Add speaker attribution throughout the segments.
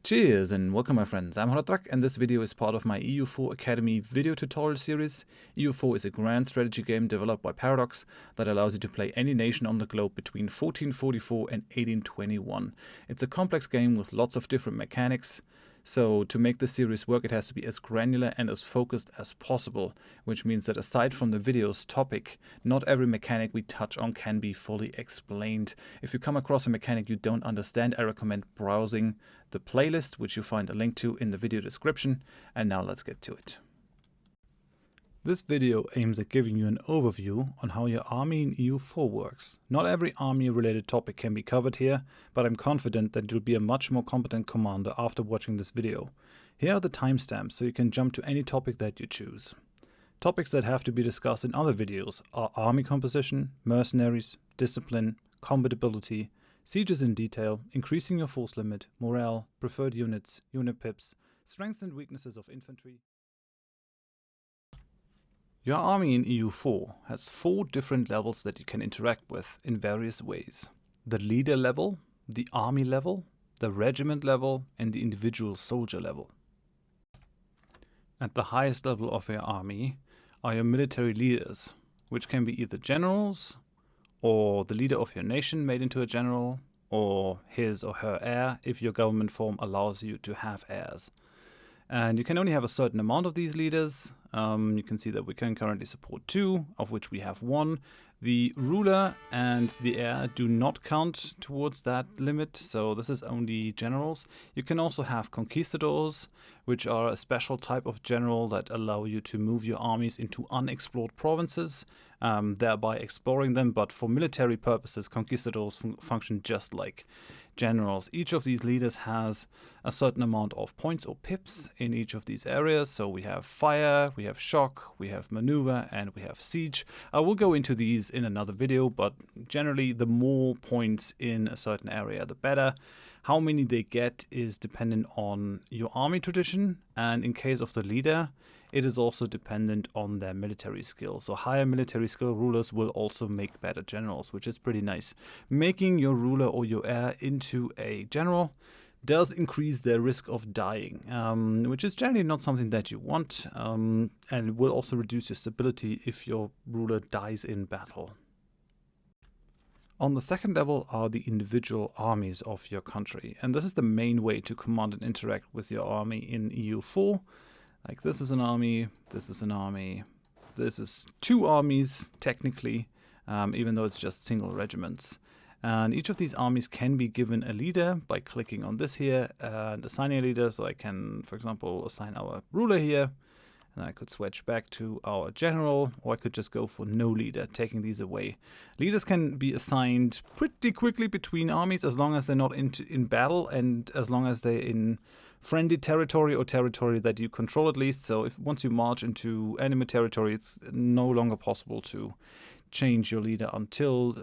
Speaker 1: Cheers and welcome my friends, I'm Horath and this video is part of my EU4 Academy video tutorial series. EU4 is a grand strategy game developed by Paradox that allows you to play any nation on the globe between 1444 and 1821. It's a complex game with lots of different mechanics, so to make this series work it has to be as granular and as focused as possible, which means that aside from the video's topic, not every mechanic we touch on can be fully explained. If you come across a mechanic you don't understand, I recommend browsing the playlist, which you find a link to in the video description. And now let's get to it. This video aims at giving you an overview on how your army in EU4 works. Not every army related topic can be covered here, but I'm confident that you'll be a much more competent commander after watching this video. Here are the timestamps so you can jump to any topic that you choose. Topics that have to be discussed in other videos are army composition, mercenaries, discipline, combat ability, sieges in detail, increasing your force limit, morale, preferred units, unit pips, strengths and weaknesses of infantry. Your army in EU4 has 4 different levels that you can interact with in various ways. The leader level, the army level, the regiment level, and the individual soldier level. At the highest level of your army are your military leaders, which can be either generals, or the leader of your nation made into a general, or his or her heir if your government form allows you to have heirs. And you can only have a certain amount of these leaders. You can see that we can currently support 2, of which we have 1. The ruler and the heir do not count towards that limit, so this is only generals. You can also have conquistadors, which are a special type of general that allow you to move your armies into unexplored provinces, thereby exploring them. But for military purposes, conquistadors function just like generals. Each of these leaders has a certain amount of points or pips in each of these areas. So we have fire, we have shock, we have maneuver, and we have siege. I will go into these in another video, but generally the more points in a certain area the better. How many they get is dependent on your army tradition, and in case of the leader it is also dependent on their military skill. So higher military skill rulers will also make better generals, which is pretty nice. Making your ruler or your heir into a general does increase their risk of dying, which is generally not something that you want, and it will also reduce your stability if your ruler dies in battle. On the second level are the individual armies of your country, and this is the main way to command and interact with your army in EU4. Like this is an army, this is an army, this is 2 armies technically, even though it's just single regiments. And each of these armies can be given a leader by clicking on this here and assigning a leader. So I can, for example, assign our ruler here, and I could switch back to our general, or I could just go for no leader, taking these away. Leaders can be assigned pretty quickly between armies as long as they're not in battle, and as long as they're in friendly territory or territory that you control at least. So if once you march into enemy territory, it's no longer possible to change your leader until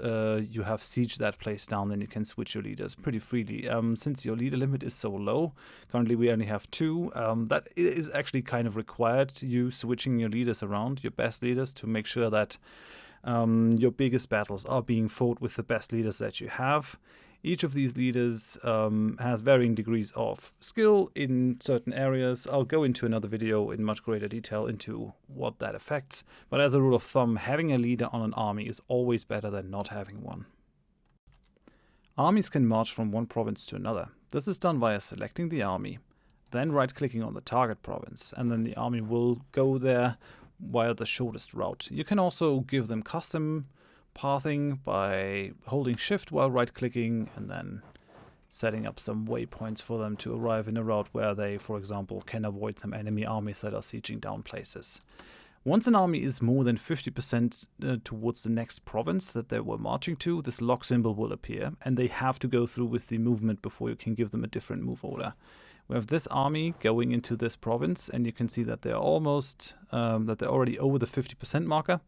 Speaker 1: you have sieged that place down. Then you can switch your leaders pretty freely. Since your leader limit is so low, currently we only have 2, that is actually kind of required, you switching your leaders around, your best leaders, to make sure that your biggest battles are being fought with the best leaders that you have. Each of these leaders has varying degrees of skill in certain areas. I'll go into another video in much greater detail into what that affects, but as a rule of thumb, having a leader on an army is always better than not having one. Armies can march from one province to another. This is done via selecting the army, then right-clicking on the target province, and then the army will go there via the shortest route. You can also give them custom pathing by holding shift while right-clicking and then setting up some waypoints for them to arrive in a route where they, for example, can avoid some enemy armies that are sieging down places. Once an army is more than 50% towards the next province that they were marching to, this lock symbol will appear, and they have to go through with the movement before you can give them a different move order. We have this army going into this province, and you can see that they're almost, that they're already over the 50% marker.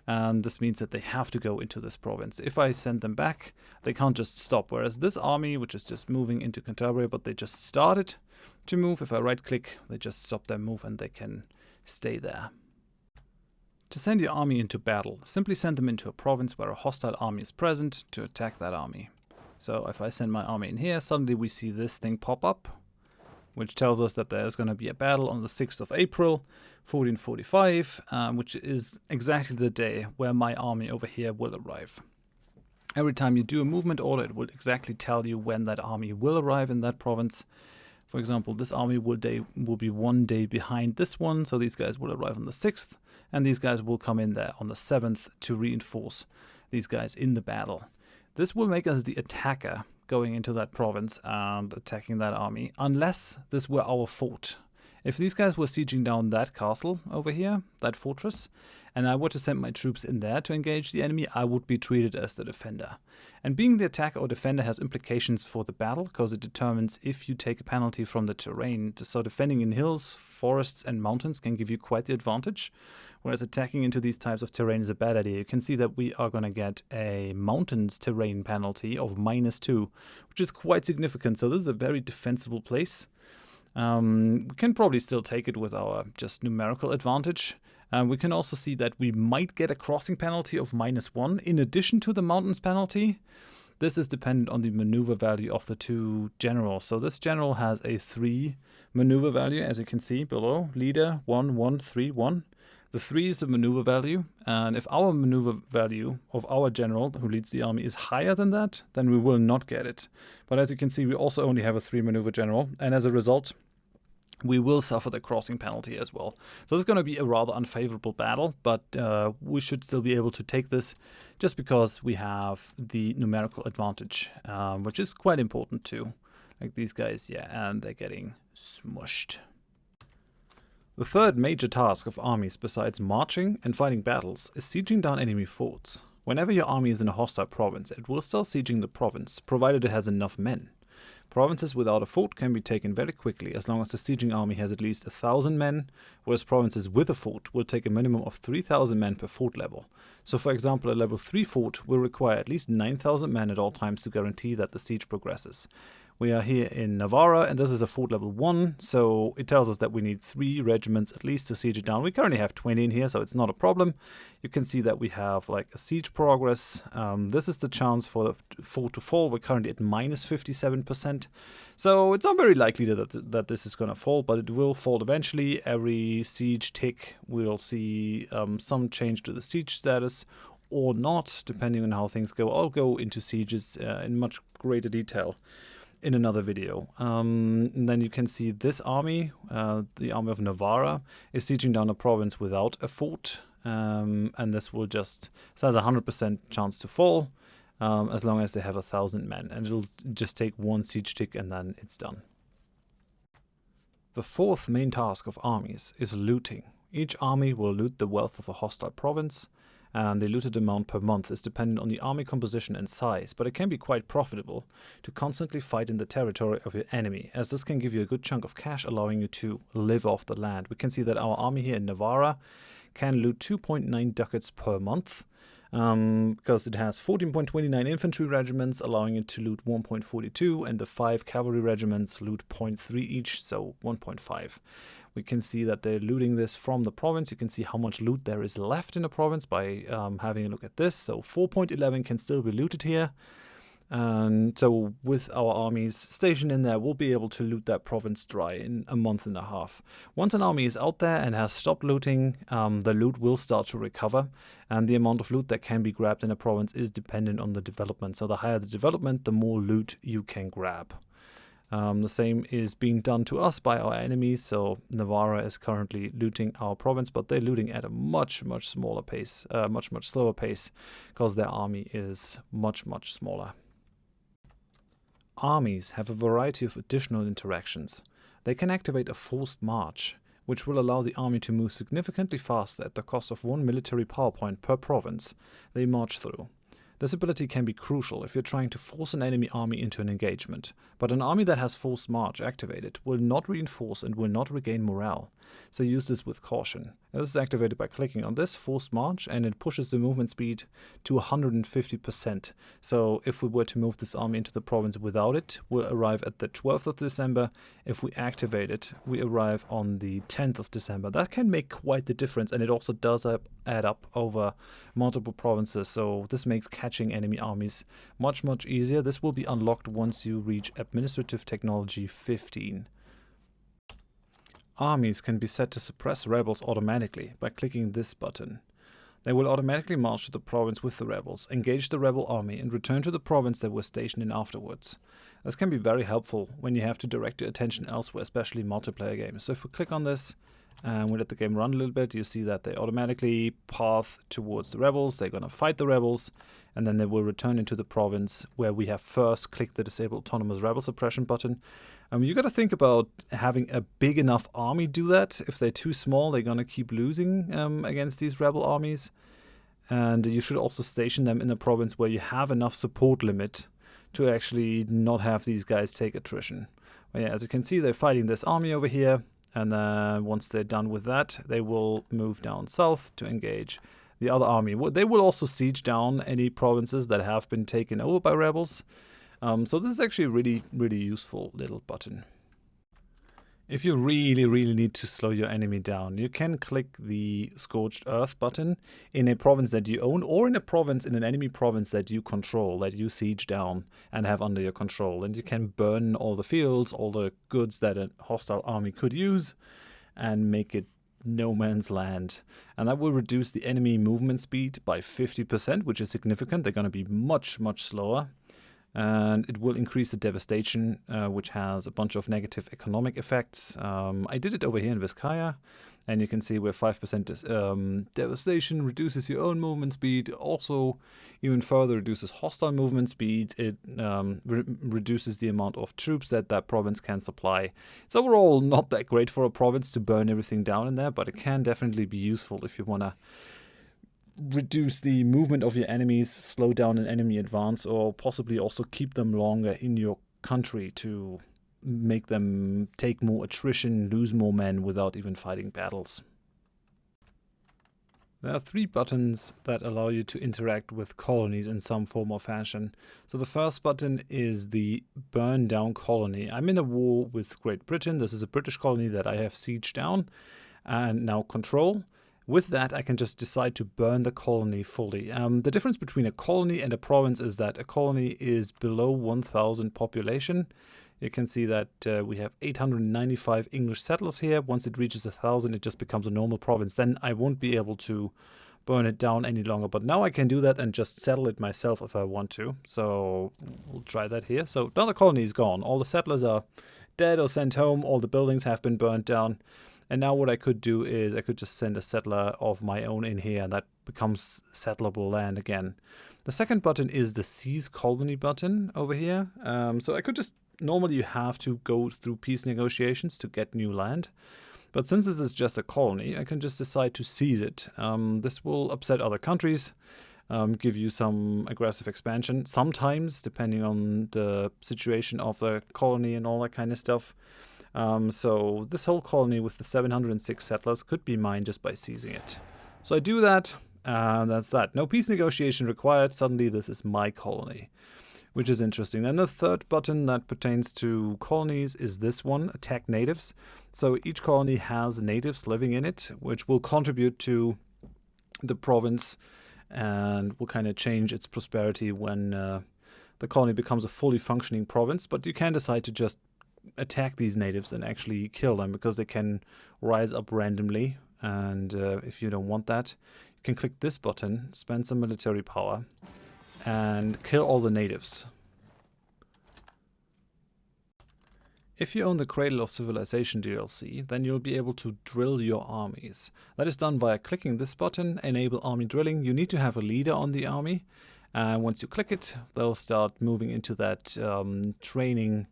Speaker 1: And this means that they have to go into this province. If I send them back, they can't just stop. Whereas this army, which is just moving into Cantabria, but they just started to move, if I right-click, they just stop their move and they can stay there. To send your army into battle, simply send them into a province where a hostile army is present to attack that army. So if I send my army in here, suddenly we see this thing pop up. which tells us that there's going to be a battle on the 6th of April, 1445, which is exactly the day where my army over here will arrive. Every time you do a movement order, it will exactly tell you when that army will arrive in that province. For example, this army will be 1 day behind this one, so these guys will arrive on the 6th, and these guys will come in there on the 7th to reinforce these guys in the battle. This will make us the attacker going into that province and attacking that army, unless this were our fort. If these guys were sieging down that castle over here, that fortress, and I were to send my troops in there to engage the enemy, I would be treated as the defender. And being the attacker or defender has implications for the battle, because it determines if you take a penalty from the terrain. So defending in hills, forests and mountains can give you quite the advantage, whereas attacking into these types of terrain is a bad idea. You can see that we are going to get a mountains terrain penalty of -2, which is quite significant. So this is a very defensible place. We can probably still take it with our just numerical advantage. We can also see that we might get a crossing penalty of -1 in addition to the mountains penalty. This is dependent on the maneuver value of the two generals. So this general has a 3 maneuver value, as you can see below. Leader 1, 1, 3, 1. The 3 is the maneuver value, and if our maneuver value of our general who leads the army is higher than that, then we will not get it. But as you can see, we also only have a 3 maneuver general, and as a result, we will suffer the crossing penalty as well. So this is going to be a rather unfavorable battle, but we should still be able to take this just because we have the numerical advantage, which is quite important too. Like these guys, yeah, and they're getting smushed. The third major task of armies, besides marching and fighting battles, is sieging down enemy forts. Whenever your army is in a hostile province, it will start sieging the province, provided it has enough men. Provinces without a fort can be taken very quickly, as long as the sieging army has at least 1,000 men, whereas provinces with a fort will take a minimum of 3,000 men per fort level. So for example, a level 3 fort will require at least 9,000 men at all times to guarantee that the siege progresses. We are here in Navarra, and this is a fort level 1, so it tells us that we need 3 regiments at least to siege it down. We currently have 20 in here, so it's not a problem. You can see that we have like a siege progress. This is the chance for the fort to fall. We're currently at -57%, so it's not very likely that this is going to fall, but it will fall eventually. Every siege tick we'll see some change to the siege status, or not, depending on how things go. I'll go into sieges in much greater detail in another video. And then you can see this army, the army of Navarra, is sieging down a province without a fort, and this will just, so has a 100% chance to fall, as long as they have 1,000 men, and it'll just take 1 siege tick and then it's done. The fourth main task of armies is looting. Each army will loot the wealth of a hostile province, and the looted amount per month is dependent on the army composition and size, but it can be quite profitable to constantly fight in the territory of your enemy, as this can give you a good chunk of cash, allowing you to live off the land. We can see that our army here in Navarra can loot 2.9 ducats per month, because it has 14.29 infantry regiments, allowing it to loot 1.42, and the 5 cavalry regiments loot 0.3 each, so 1.5. We can see that they're looting this from the province. You can see how much loot there is left in the province by having a look at this. So 4.11 can still be looted here. And so with our armies stationed in there, we'll be able to loot that province dry in a month and a half. Once an army is out there and has stopped looting, the loot will start to recover. And the amount of loot that can be grabbed in a province is dependent on the development. So the higher the development, the more loot you can grab. The same is being done to us by our enemies. So Navarra is currently looting our province, but they're looting at a much smaller pace, much slower pace, because their army is much smaller. Armies have a variety of additional interactions. They can activate a forced march, which will allow the army to move significantly faster at the cost of 1 military power point per province they march through. This ability can be crucial if you're trying to force an enemy army into an engagement, but an army that has forced march activated will not reinforce and will not regain morale, so use this with caution. This is activated by clicking on this forced march, and it pushes the movement speed to 150%. So if we were to move this army into the province without it, we'll arrive at the 12th of December. If we activate it, we arrive on the 10th of December. That can make quite the difference, and it also does add up over multiple provinces, so this makes catching enemy armies much easier. This will be unlocked once you reach Administrative Technology 15. Armies can be set to suppress rebels automatically by clicking this button. They will automatically march to the province with the rebels, engage the rebel army, and return to the province they were stationed in afterwards. This can be very helpful when you have to direct your attention elsewhere, especially in multiplayer games. So if we click on this and we let the game run a little bit, you see that they automatically path towards the rebels. They're going to fight the rebels, and then they will return into the province where we have first clicked the Disable Autonomous Rebel Suppression button. You got to think about having a big enough army do that. If they're too small, they're going to keep losing against these rebel armies. And you should also station them in a province where you have enough support limit to actually not have these guys take attrition. But yeah, as you can see, they're fighting this army over here. And then once they're done with that, they will move down south to engage the other army. They will also siege down any provinces that have been taken over by rebels. So this is actually a really, really useful little button. If you really, really need to slow your enemy down, you can click the Scorched Earth button in a province that you own, or in an enemy province that you control, that you siege down and have under your control. And you can burn all the fields, all the goods that a hostile army could use, and make it no man's land. And that will reduce the enemy movement speed by 50%, which is significant. They're going to be much, much slower. And it will increase the devastation, which has a bunch of negative economic effects. I did it over here in Vizcaya, and you can see where 5% devastation reduces your own movement speed. Also, even further reduces hostile movement speed. It reduces the amount of troops that province can supply. It's overall not that great for a province to burn everything down in there, but it can definitely be useful if you want to reduce the movement of your enemies, slow down an enemy advance, or possibly also keep them longer in your country to make them take more attrition, lose more men without even fighting battles. There are 3 buttons that allow you to interact with colonies in some form or fashion. So the first button is the burn down colony. I'm in a war with Great Britain. This is a British colony that I have sieged down and now control. With that, I can just decide to burn the colony fully. The difference between a colony and a province is that a colony is below 1,000 population. You can see that we have 895 English settlers here. Once it reaches 1,000, it just becomes a normal province. Then I won't be able to burn it down any longer. But now I can do that and just settle it myself if I want to. So we'll try that here. So now the colony is gone. All the settlers are dead or sent home. All the buildings have been burnt down. And now what I could do is I could just send a settler of my own in here, and that becomes settleable land again. The second button is the Seize Colony button over here. So I could just, normally you have to go through peace negotiations to get new land. But since this is just a colony, I can just decide to seize it. This will upset other countries, give you some aggressive expansion. Sometimes, depending on the situation of the colony and all that kind of stuff. So this whole colony with the 706 settlers could be mine just by seizing it. So I do that, and that's that. No peace negotiation required. Suddenly this is my colony, which is interesting. And the third button that pertains to colonies is this one, Attack Natives. So each colony has natives living in it, which will contribute to the province and will kind of change its prosperity when the colony becomes a fully functioning province. But you can decide to just attack these natives and actually kill them, because they can rise up randomly. And if you don't want that, you can click this button, spend some military power, and kill all the natives. If you own the Cradle of Civilization DLC, then you'll be able to drill your armies. That is done via clicking this button, Enable Army Drilling. You need to have a leader on the army, and once you click it, they'll start moving into that training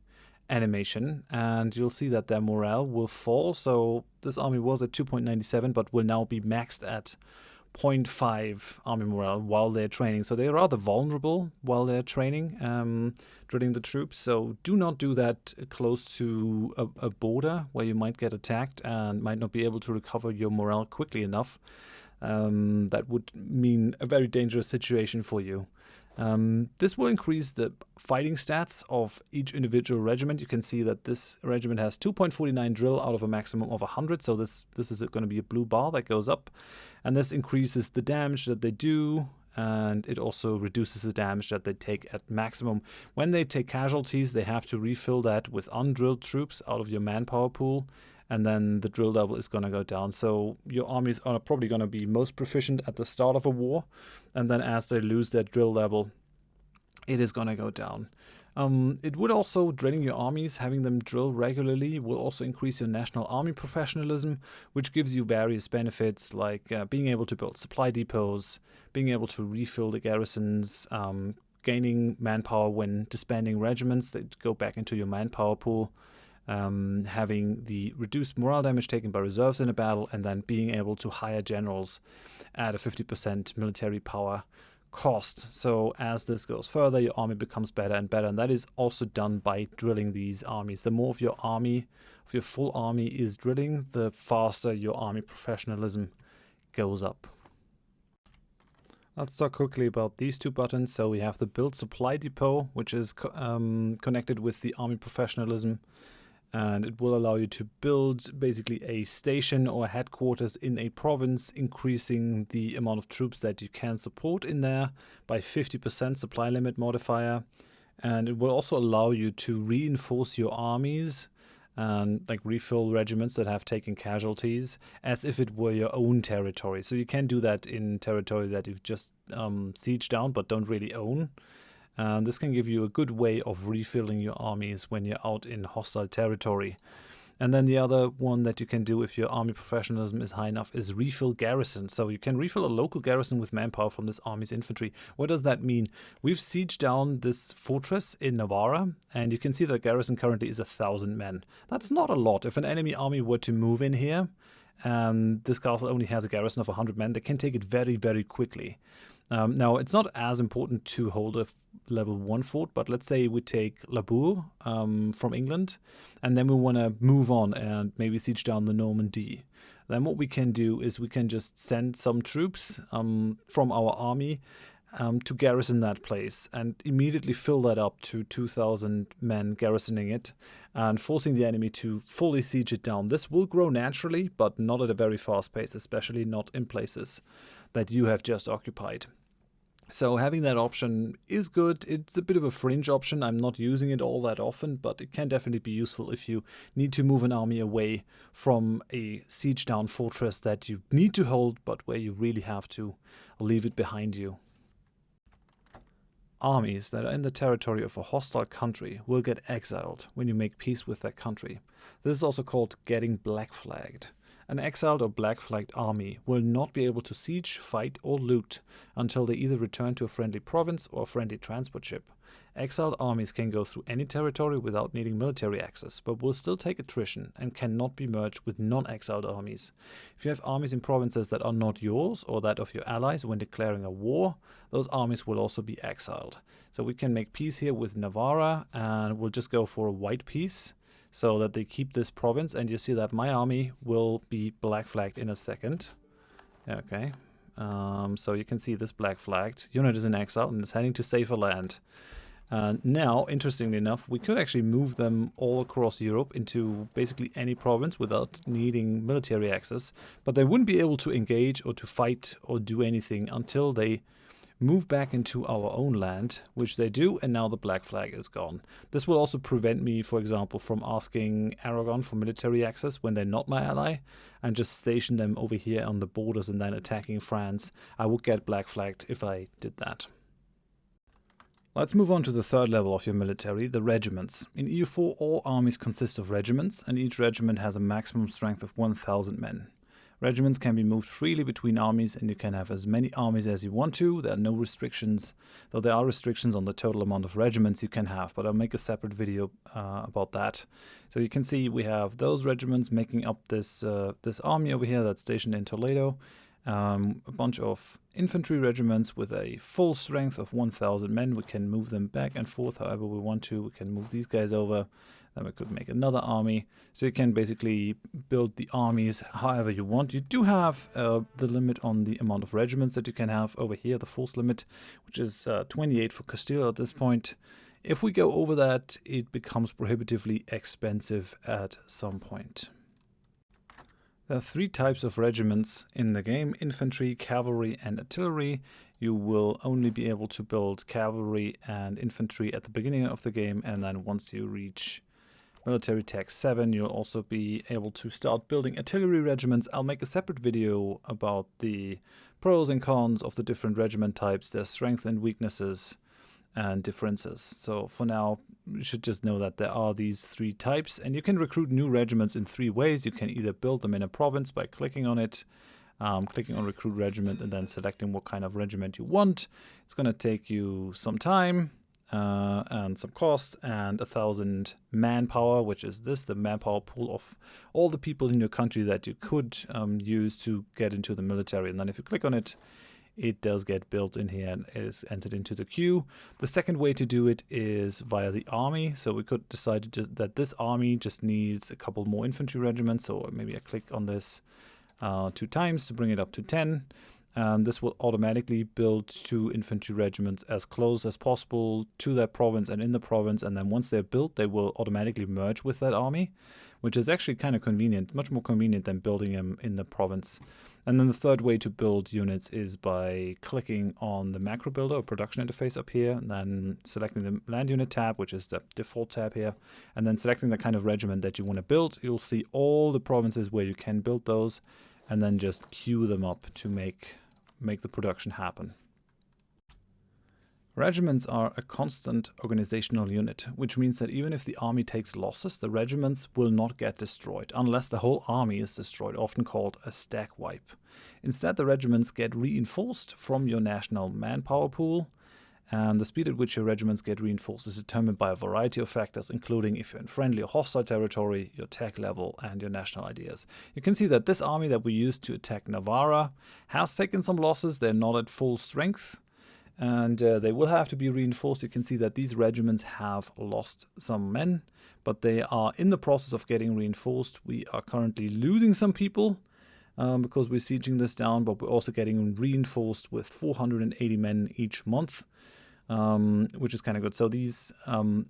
Speaker 1: animation, and you'll see that their morale will fall. So this army was at 2.97 but will now be maxed at 0.5 army morale while they're training. So they're rather vulnerable while they're training, drilling the troops. So do not do that close to a border where you might get attacked and might not be able to recover your morale quickly enough. That would mean a very dangerous situation for you. This will increase the fighting stats of each individual regiment. You can see that this regiment has 2.49 drill out of a maximum of 100. So this is going to be a blue bar that goes up. And this increases the damage that they do. And it also reduces the damage that they take at maximum. When they take casualties, they have to refill that with undrilled troops out of your manpower pool. and then the drill level is going to go down. So your armies are probably going to be most proficient at the start of a war, and then as they lose their drill level, it is going to go down. It would also, drilling your armies, having them drill regularly, will also increase your national army professionalism, which gives you various benefits like being able to build supply depots, being able to refill the garrisons, gaining manpower when disbanding regiments that go back into your manpower pool, having the reduced morale damage taken by reserves in a battle, and then being able to hire generals at a 50% military power cost. So as this goes further, your army becomes better and better, and that is also done by drilling these armies. The more of your army, of your full army is drilling, the faster your army professionalism goes up. Let's talk quickly about these two buttons. So we have the build supply depot, which is connected with the army professionalism, and it will allow you to build basically a station or headquarters in a province, increasing the amount of troops that you can support in there by 50% supply limit modifier. And it will also allow you to reinforce your armies and like refill regiments that have taken casualties as if it were your own territory. So you can do that in territory that you've just sieged down but don't really own. This can give you a good way of refilling your armies when you're out in hostile territory. And then the other one that you can do if your army professionalism is high enough is refill garrison. So you can refill a local garrison with manpower from this army's infantry. What does that mean? We've sieged down this fortress in Navarra, and you can see that garrison currently is 1,000 men. That's not a lot. If an enemy army were to move in here, and this castle only has a garrison of 100 men, they can take it very, very quickly. Now, it's not as important to hold a level 1 fort, but let's say we take Labour from England, and then we want to move on and maybe siege down the Normandy. Then what we can do is we can just send some troops from our army to garrison that place and immediately fill that up to 2,000 men garrisoning it and forcing the enemy to fully siege it down. This will grow naturally, but not at a very fast pace, especially not in places that you have just occupied. So having that option is good. It's a bit of a fringe option. I'm not using it all that often, but it can definitely be useful if you need to move an army away from a siege down fortress that you need to hold, but where you really have to leave it behind you. Armies that are in the territory of a hostile country will get exiled when you make peace with that country. This is also called getting blackflagged. An exiled or black-flagged army will not be able to siege, fight, or loot until they either return to a friendly province or a friendly transport ship. Exiled armies can go through any territory without needing military access, but will still take attrition and cannot be merged with non-exiled armies. If you have armies in provinces that are not yours or that of your allies when declaring a war, those armies will also be exiled. So we can make peace here with Navarra, and we'll just go for a white peace, so that they keep this province, and you see that my army will be black flagged in a second. Okay, so you can see this black flagged unit is in exile and is heading to safer land. Now, interestingly enough, we could actually move them all across Europe into basically any province without needing military access, but they wouldn't be able to engage or to fight or do anything until they move back into our own land, which they do, and now the black flag is gone. This will also prevent me, for example, from asking Aragon for military access when they're not my ally, and just station them over here on the borders and then attacking France. I would get black flagged if I did that. Let's move on to the third level of your military, the regiments. In EU4, all armies consist of regiments, and each regiment has a maximum strength of 1,000 men. Regiments can be moved freely between armies, and you can have as many armies as you want to. There are no restrictions, though there are restrictions on the total amount of regiments you can have, but I'll make a separate video about that. So you can see we have those regiments making up this army over here that's stationed in Toledo. A bunch of infantry regiments with a full strength of 1,000 men. We can move them back and forth however we want to. We can move these guys over. Then we could make another army. So you can basically build the armies however you want. You do have the limit on the amount of regiments that you can have over here, the force limit, which is 28 for Castile at this point. If we go over that, it becomes prohibitively expensive at some point. There are 3 types of regiments in the game: infantry, cavalry, and artillery. You will only be able to build cavalry and infantry at the beginning of the game, and then once you reach military tech 7, you'll also be able to start building artillery regiments. I'll make a separate video about the pros and cons of the different regiment types, their strengths and weaknesses and differences. So for now, you should just know that there are these 3 types, and you can recruit new regiments in 3 ways. You can either build them in a province by clicking on it, clicking on recruit regiment and then selecting what kind of regiment you want. It's going to take you some time and some cost and 1,000 manpower, which is the manpower pool of all the people in your country that you could use to get into the military. And then if you click on it, it does get built in here and is entered into the queue. The second way to do it is via the army. So we could decide that this army just needs a couple more infantry regiments. So maybe I click on this 2 times to bring it up to 10. And this will automatically build 2 infantry regiments as close as possible to that province and in the province. And then once they're built, they will automatically merge with that army, which is actually kind of convenient, much more convenient than building them in the province. And then the third way to build units is by clicking on the macro builder or production interface up here, and then selecting the land unit tab, which is the default tab here, and then selecting the kind of regiment that you want to build. You'll see all the provinces where you can build those, and then just queue them up to make the production happen. Regiments are a constant organizational unit, which means that even if the army takes losses, the regiments will not get destroyed, unless the whole army is destroyed, often called a Stackwipe. Instead, the regiments get reinforced from your national manpower pool, and the speed at which your regiments get reinforced is determined by a variety of factors, including if you're in friendly or hostile territory, your tech level, and your national ideas. You can see that this army that we used to attack Navarra has taken some losses. They're not at full strength, and they will have to be reinforced. You can see that these regiments have lost some men, but they are in the process of getting reinforced. We are currently losing some people because we're sieging this down, but we're also getting reinforced with 480 men each month, which is kind of good. So these,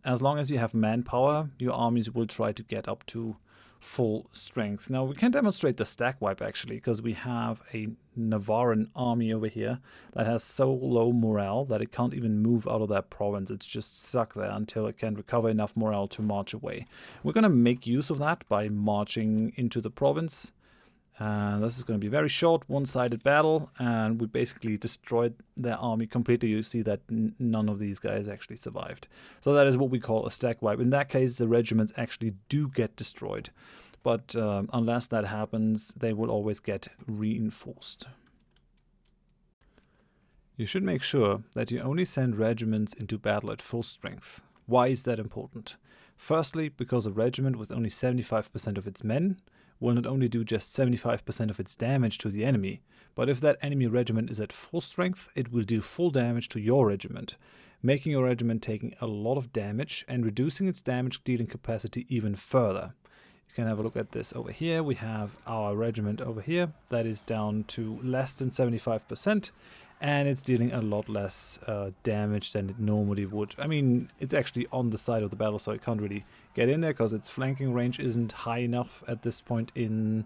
Speaker 1: as long as you have manpower, your armies will try to get up to full strength. Now we can demonstrate the Stackwipe actually, because we have a Navarran army over here that has so low morale that it can't even move out of that province. It's just stuck there until it can recover enough morale to march away. We're going to make use of that by marching into the province. This is going to be a very short, one-sided battle, and we basically destroyed their army completely. You see that none of these guys actually survived. So that is what we call a Stackwipe. In that case, the regiments actually do get destroyed. But unless that happens, they will always get reinforced. You should make sure that you only send regiments into battle at full strength. Why is that important? Firstly, because a regiment with only 75% of its men will not only do just 75% of its damage to the enemy, but if that enemy regiment is at full strength, it will deal full damage to your regiment, making your regiment taking a lot of damage and reducing its damage dealing capacity even further. You can have a look at this over here. We have our regiment over here that is down to less than 75%, and it's dealing a lot less damage than it normally would. I mean, it's actually on the side of the battle, so it can't really get in there because its flanking range isn't high enough at this point in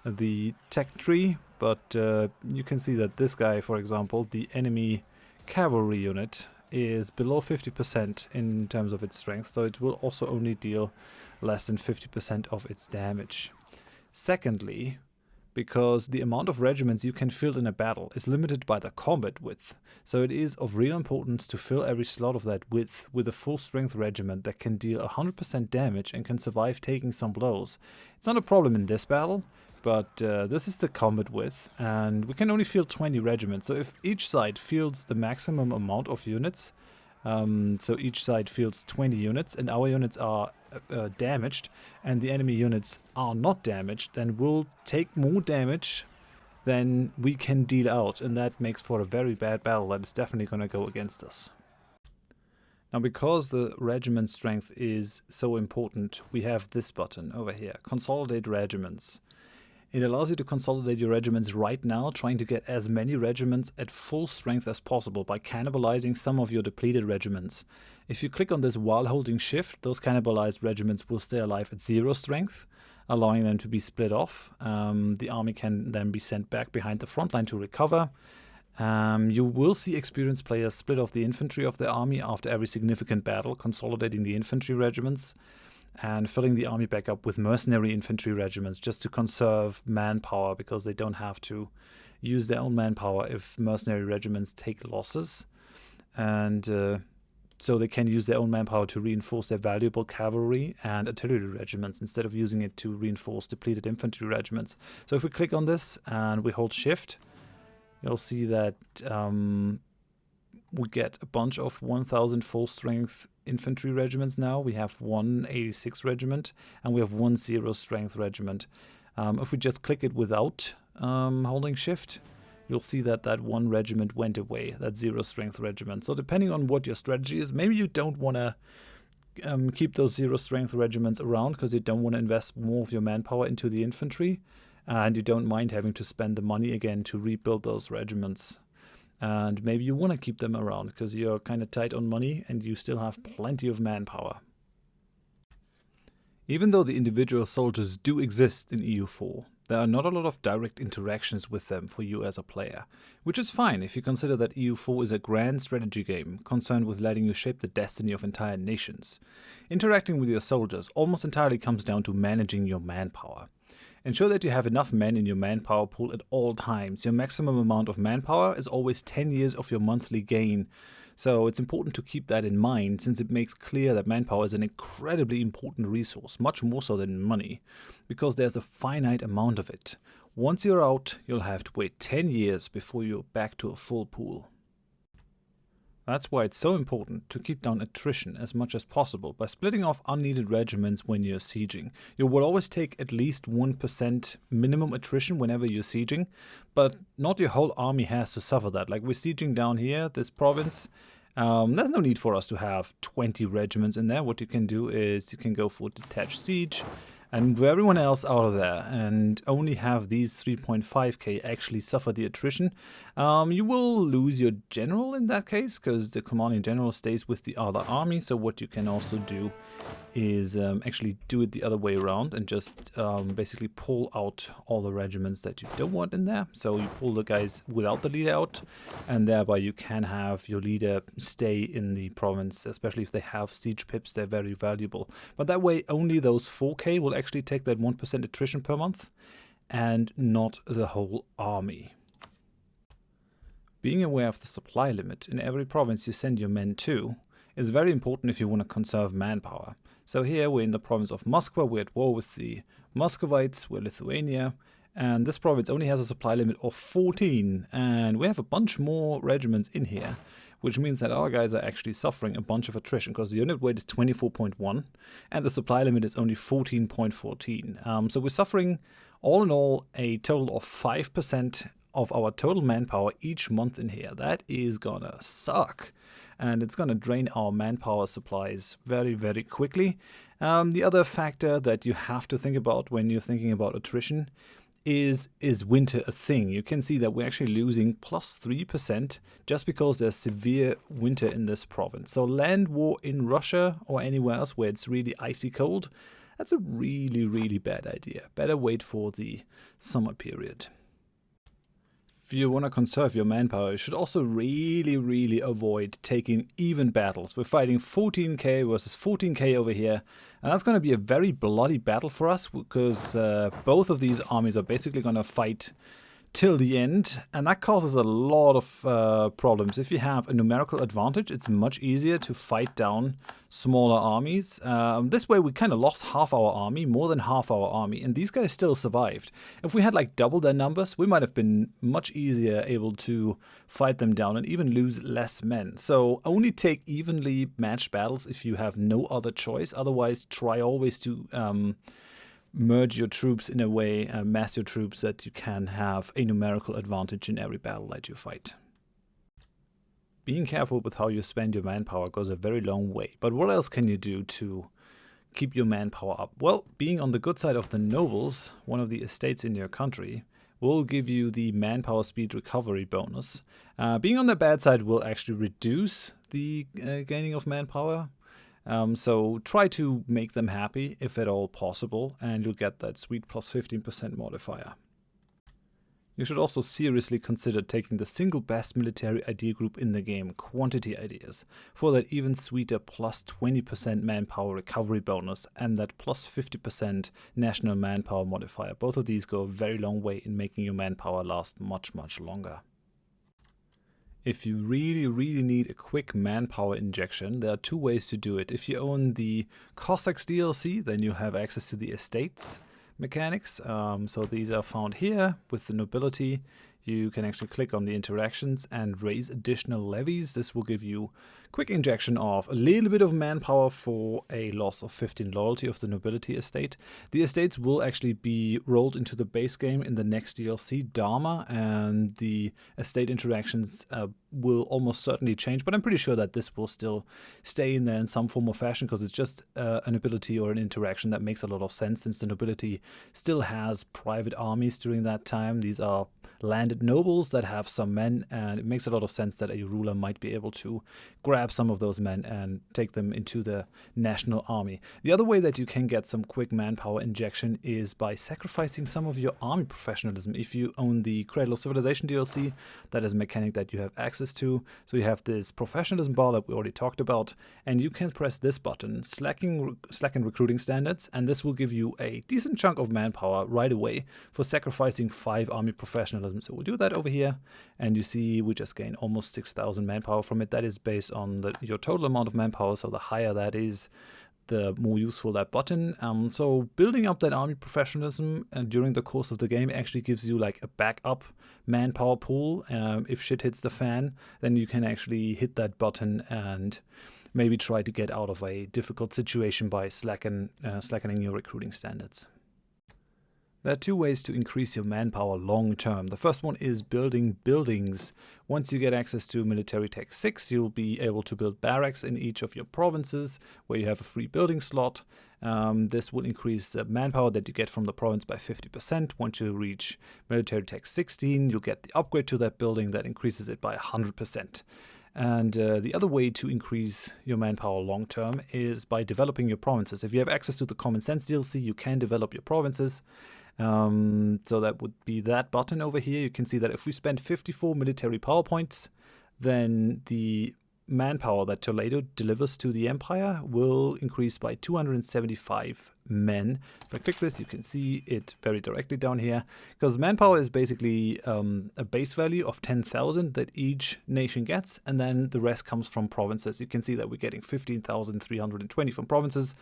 Speaker 1: the tech tree. But you can see that this guy, for example, the enemy cavalry unit, is below 50% in terms of its strength, so it will also only deal less than 50% of its damage. Secondly, because the amount of regiments you can fill in a battle is limited by the combat width. So it is of real importance to fill every slot of that width with a full strength regiment that can deal 100% damage and can survive taking some blows. It's not a problem in this battle, but this is the combat width, and we can only field 20 regiments. So if each side fields the maximum amount of units, so each side fields 20 units, and our units are damaged, and the enemy units are not damaged, then we'll take more damage than we can deal out, and that makes for a very bad battle that is definitely going to go against us. Now, because the regiment strength is so important, we have this button over here, Consolidate Regiments. It allows you to consolidate your regiments right now, trying to get as many regiments at full strength as possible by cannibalizing some of your depleted regiments. If you click on this while holding shift, those cannibalized regiments will stay alive at 0 strength, allowing them to be split off. The army can then be sent back behind the front line to recover. You will see experienced players split off the infantry of their army after every significant battle, consolidating the infantry regiments. and filling the army back up with mercenary infantry regiments just to conserve manpower, because they don't have to use their own manpower if mercenary regiments take losses. And so they can use their own manpower to reinforce their valuable cavalry and artillery regiments instead of using it to reinforce depleted infantry regiments. So if we click on this and we hold shift, you'll see that we get a bunch of 1,000 full-strength infantry regiments now. We have one 86 regiment, and we have one 0-strength regiment. If we just click it without holding shift, you'll see that that one regiment went away, that 0-strength regiment. So depending on what your strategy is, maybe you don't want to keep those 0-strength regiments around because you don't want to invest more of your manpower into the infantry, and you don't mind having to spend the money again to rebuild those regiments. And maybe you want to keep them around because you're kind of tight on money and you still have plenty of manpower. Even though the individual soldiers do exist in EU4, there are not a lot of direct interactions with them for you as a player, which is fine if you consider that EU4 is a grand strategy game concerned with letting you shape the destiny of entire nations. Interacting with your soldiers almost entirely comes down to managing your manpower. Ensure that you have enough men in your manpower pool at all times. Your maximum amount of manpower is always 10 years of your monthly gain. So it's important to keep that in mind, since it makes clear that manpower is an incredibly important resource, much more so than money, because there's a finite amount of it. Once you're out, you'll have to wait 10 years before you're back to a full pool. That's why it's so important to keep down attrition as much as possible by splitting off unneeded regiments when you're sieging. You will always take at least 1% minimum attrition whenever you're sieging, but not your whole army has to suffer that. Like we're sieging down here, this province, there's no need for us to have 20 regiments in there. What you can do is you can go for detached siege and move everyone else out of there and only have these 3.5k actually suffer the attrition. You will lose your general in that case because the commanding general stays with the other army. So what you can also do is actually do it the other way around and just basically pull out all the regiments that you don't want in there. So you pull the guys without the leader out, and thereby you can have your leader stay in the province, especially if they have siege pips. They're very valuable. But that way only those 4k will actually take that 1% attrition per month and not the whole army. Being aware of the supply limit in every province you send your men to is very important if you want to conserve manpower. So here we're in the province of Moskva, we're at war with the Muscovites, we're Lithuania, and this province only has a supply limit of 14, and we have a bunch more regiments in here, which means that our guys are actually suffering a bunch of attrition because the unit weight is 24.1 and the supply limit is only 14.14. So we're suffering all in all a total of 5% of our total manpower each month in here. That is gonna suck, and it's gonna drain our manpower supplies very, very quickly. The other factor that you have to think about when you're thinking about attrition is winter a thing? You can see that we're actually losing plus 3% just because there's severe winter in this province. So land war in Russia or anywhere else where it's really icy cold, that's a really, really bad idea. Better wait for the summer period. If you want to conserve your manpower, you should also really, really avoid taking even battles. We're fighting 14k versus 14k over here, and that's going to be a very bloody battle for us because both of these armies are basically going to fight till the end, and that causes a lot of problems. If you have a numerical advantage, it's much easier to fight down smaller armies. This way we kind of lost half our army, more than half our army, and these guys still survived. If we had like double their numbers, we might have been much easier able to fight them down and even lose less men. So only take evenly matched battles if you have no other choice. Otherwise, try always to merge your troops in a way, mass your troops, that you can have a numerical advantage in every battle that you fight. Being careful with how you spend your manpower goes a very long way. But what else can you do to keep your manpower up? Well, being on the good side of the nobles, one of the estates in your country, will give you the manpower speed recovery bonus. Being on the bad side will actually reduce the gaining of manpower. So try to make them happy if at all possible, and you'll get that sweet plus 15% modifier. You should also seriously consider taking the single best military idea group in the game, Quantity Ideas, for that even sweeter plus 20% manpower recovery bonus and that plus 50% national manpower modifier. Both of these go a very long way in making your manpower last much, much longer. If you really need a quick manpower injection, there are two ways to do it. If you own the Cossacks DLC, then you have access to the estates mechanics. So these are found here with the nobility. You can actually click on the interactions and raise additional levies. This will give you quick injection of a little bit of manpower for a loss of 15 loyalty of the nobility estate. The estates will actually be rolled into the base game in the next DLC, Dharma, and the estate interactions will almost certainly change, but I'm pretty sure that this will still stay in there in some form or fashion because it's just an ability or an interaction that makes a lot of sense since the nobility still has private armies during that time. These are landed nobles that have some men, and it makes a lot of sense that a ruler might be able to grab some of those men and take them into the national army. The other way that you can get some quick manpower injection is by sacrificing some of your army professionalism. If you own the Cradle of Civilization DLC, that is a mechanic that you have access to. So you have this professionalism bar that we already talked about, and you can press this button, slacken recruiting standards, and this will give you a decent chunk of manpower right away for sacrificing 5 army professionalism. So we'll do that over here, and you see we just gain almost 6,000 manpower from it. That is based on your total amount of manpower, so the higher that is, the more useful that button. So building up that army professionalism during the course of the game actually gives you like a backup manpower pool. If shit hits the fan, then you can actually hit that button and maybe try to get out of a difficult situation by slackening your recruiting standards. There are 2 ways to increase your manpower long term. The first one is building buildings. Once you get access to Military Tech 6, you'll be able to build barracks in each of your provinces where you have a free building slot. This will increase the manpower that you get from the province by 50%. Once you reach Military Tech 16, you'll get the upgrade to that building that increases it by 100%. And the other way to increase your manpower long term is by developing your provinces. If you have access to the Common Sense DLC, you can develop your provinces. So that would be that button over here. You can see that if we spend 54 military power points, then the manpower that Toledo delivers to the Empire will increase by 275 men. If I click this, you can see it very directly down here, because manpower is basically a base value of 10,000 that each nation gets, and then the rest comes from provinces. You can see that we're getting 15,320 from provinces.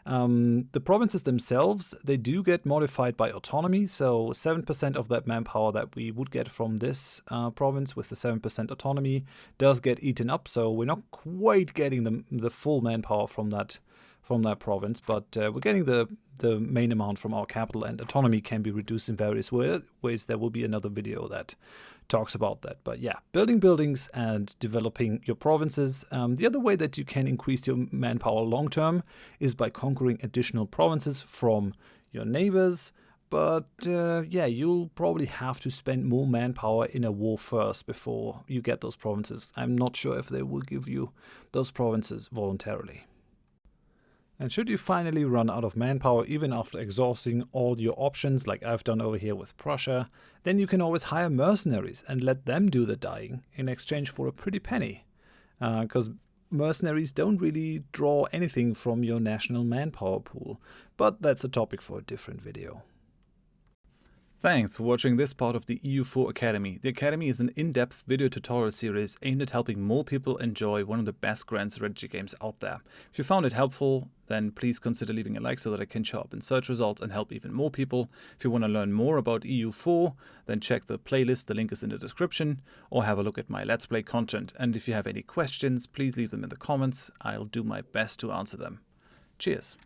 Speaker 1: The provinces themselves, they do get modified by autonomy, so 7% of that manpower that we would get from this province with the 7% autonomy does get eaten up, so we're not quite getting the full manpower from that province, but we're getting the main amount from our capital, and autonomy can be reduced in various ways. There will be another video that talks about that. But yeah, building buildings and developing your provinces. The other way that you can increase your manpower long term is by conquering additional provinces from your neighbors. But yeah, you'll probably have to spend more manpower in a war first before you get those provinces. I'm not sure if they will give you those provinces voluntarily. And should you finally run out of manpower, even after exhausting all your options, like I've done over here with Prussia, then you can always hire mercenaries and let them do the dying in exchange for a pretty penny. Because mercenaries don't really draw anything from your national manpower pool. But that's a topic for a different video. Thanks for watching this part of the EU4 Academy. The Academy is an in-depth video tutorial series aimed at helping more people enjoy one of the best grand strategy games out there. If you found it helpful, then please consider leaving a like so that I can show up in search results and help even more people. If you want to learn more about EU4, then check the playlist, the link is in the description, or have a look at my Let's Play content. And if you have any questions, please leave them in the comments. I'll do my best to answer them. Cheers!